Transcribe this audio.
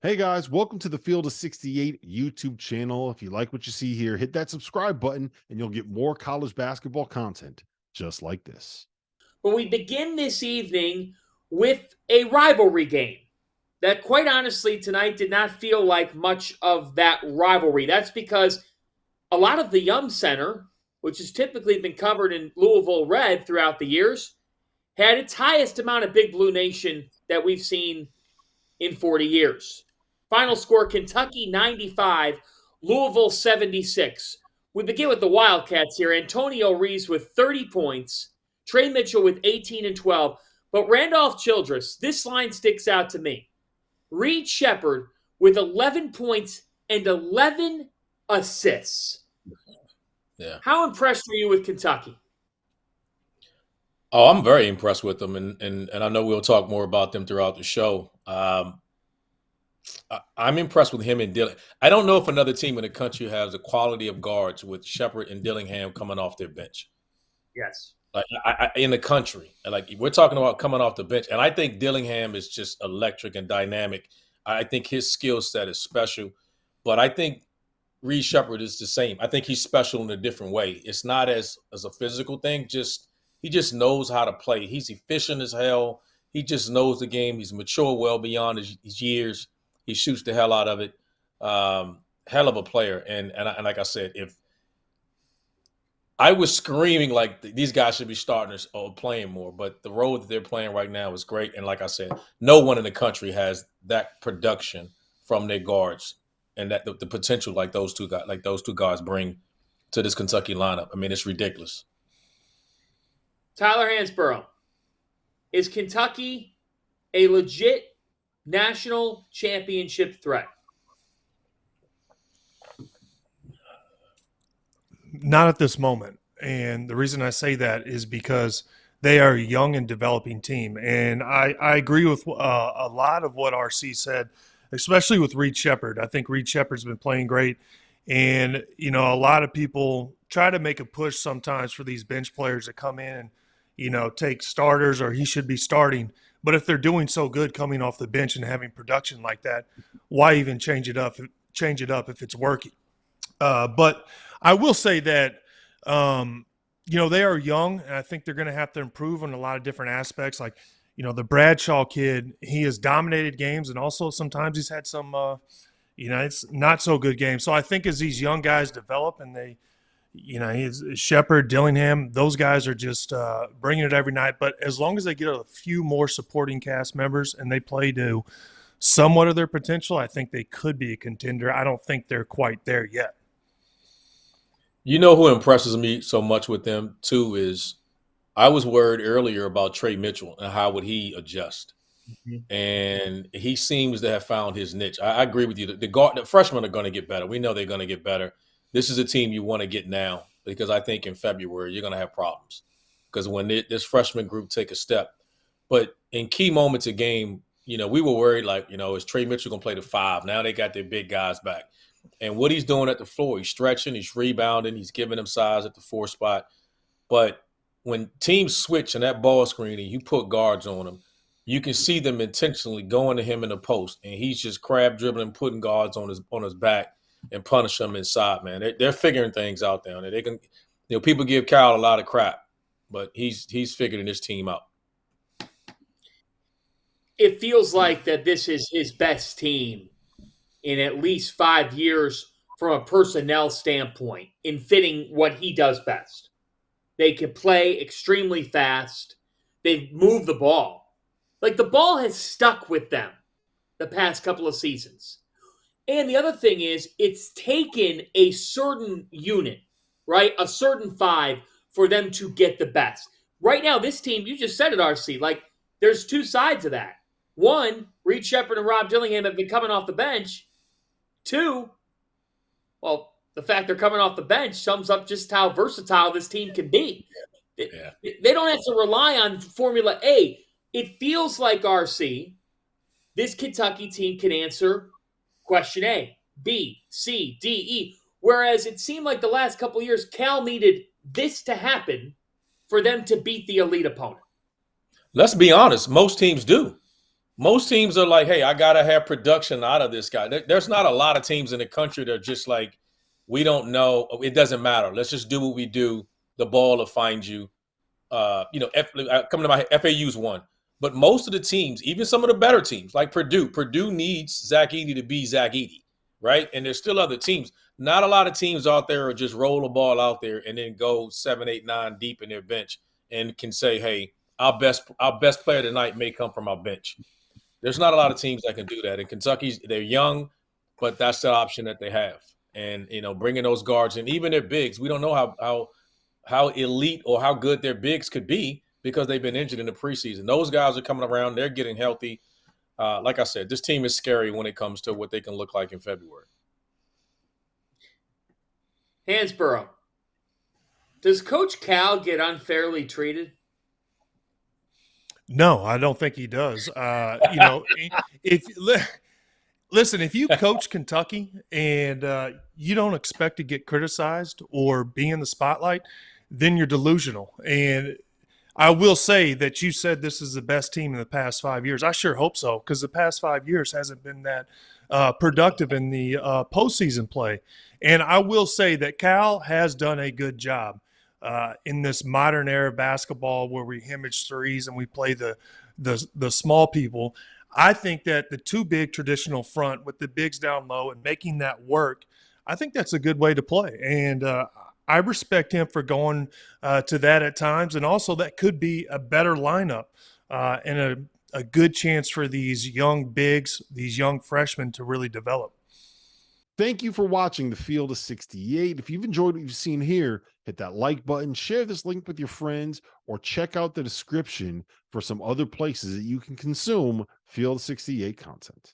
Hey guys, welcome to the Field of 68 YouTube channel. If you like what you see here, hit that subscribe button and you'll get more college basketball content just like this. But we begin this evening with a rivalry game that, quite honestly, tonight did not feel like much of that rivalry. That's because a lot of the Yum Center, which has typically been covered in Louisville red throughout the years, had its highest amount of Big Blue Nation that we've seen in 40 years. Final score Kentucky 95, Louisville 76. We begin with the Wildcats here. Antonio Reeves with 30 points, Trey Mitchell with 18 and 12. But Randolph Childress, this line sticks out to me. Reed Sheppard with 11 points and 11 assists. Yeah. How impressed were you with Kentucky? Oh, I'm very impressed with them, and I know we'll talk more about them throughout the show. I'm impressed with him and Dilling. I don't know if another team in the country has the quality of guards with Shepard and Dillingham coming off their bench. Yes. Like in the country, like we're talking about coming off the bench, and I think Dillingham is just electric and dynamic. I think his skill set is special, but I think Reed Shepard is the same. I think he's special in a different way. It's not as a physical thing. Just he just knows how to play. He's efficient as hell. He just knows the game. He's mature well beyond his years. He shoots the hell out of it. Hell of a player. And like I said, if I was screaming like these guys should be starting or playing more, but the role that they're playing right now is great. And like I said, no one in the country has that production from their guards and that the potential like those two guys bring to this Kentucky lineup. I mean, it's ridiculous. Tyler Hansbrough, is Kentucky a legit national championship threat? Not at this moment. And the reason I say that is because they are a young and developing team. And I agree with a lot of what RC said, especially with Reed Sheppard. I think Reed Sheppard's been playing great. And, a lot of people try to make a push sometimes for these bench players to come in and, take starters or he should be starting. But if they're doing so good coming off the bench and having production like that, why even change it up? Change it up if it's working. But I will say that they are young, and I think they're going to have to improve on a lot of different aspects. Like, the Bradshaw kid, he has dominated games, and also sometimes he's had some, it's not so good games. So I think as these young guys develop and they, he's Shepard, Dillingham, those guys are just bringing it every night. But as long as they get a few more supporting cast members and they play to somewhat of their potential, I think they could be a contender. I don't think they're quite there yet. You know who impresses me so much with them too is I was worried earlier about Trey Mitchell and how would he adjust. Mhm. And he seems to have found his niche. I agree with you. The freshmen are going to get better. We know they're going to get better. This is a team you want to get now because I think in February you're going to have problems because when this freshman group take a step, but in key moments of game, we were worried like, is Trey Mitchell going to play the five? Now they got their big guys back. And what he's doing at the floor, he's stretching, he's rebounding, he's giving them size at the four spot. But when teams switch and that ball screen and you put guards on them, you can see them intentionally going to him in the post, and he's just crab dribbling, putting guards on his back and punish them inside. Man, they're figuring things out down there. They can, people give Cal a lot of crap, but he's figuring this team out. It feels like that this is his best team in at least 5 years from a personnel standpoint in fitting what he does best. They can play extremely fast. They've moved the ball. Like the ball has stuck with them the past couple of seasons. And the other thing is, it's taken a certain unit, right? A certain five for them to get the best. Right now, this team, you just said it, RC, like there's two sides of that. One, Reed Sheppard and Rob Dillingham have been coming off the bench. Two, well, the fact they're coming off the bench sums up just how versatile this team can be. Yeah. They don't have to rely on Formula A. It feels like, RC, this Kentucky team can answer question A, B, C, D, E. Whereas it seemed like the last couple of years, Cal needed this to happen for them to beat the elite opponent. Let's be honest, most teams do. most teams are like, hey, I got to have production out of this guy. There's not a lot of teams in the country that are just like, we don't know. It doesn't matter. Let's just do what we do. The ball will find you. Coming to my head, FAU's one. But most of the teams, even some of the better teams, like Purdue needs Zach Edey to be Zach Edey, right? And there's still other teams. Not a lot of teams out there are just roll the ball out there and then go 7, 8, 9 deep in their bench and can say, hey, our best player tonight may come from our bench. There's not a lot of teams that can do that. In Kentucky, they're young, but that's the option that they have. And, bringing those guards in, even their bigs, we don't know how elite or how good their bigs could be because they've been injured in the preseason. Those guys are coming around. They're getting healthy. Like I said, this team is scary when it comes to what they can look like in February. Hansbrough, does Coach Cal get unfairly treated? No, I don't think he does. If you coach Kentucky and you don't expect to get criticized or be in the spotlight, then you're delusional. And I will say that you said this is the best team in the past 5 years. I sure hope so, because the past 5 years hasn't been that productive in the postseason play. And I will say that Cal has done a good job in this modern era of basketball where we hemorrhage threes and we play the small people. I think that the two big traditional front with the bigs down low and making that work, I think that's a good way to play. And I respect him for going to that at times. And also that could be a better lineup and a good chance for these young bigs, these young freshmen to really develop. Thank you for watching the Field of 68. If you've enjoyed what you've seen here, hit that like button, share this link with your friends, or check out the description for some other places that you can consume Field of 68 content.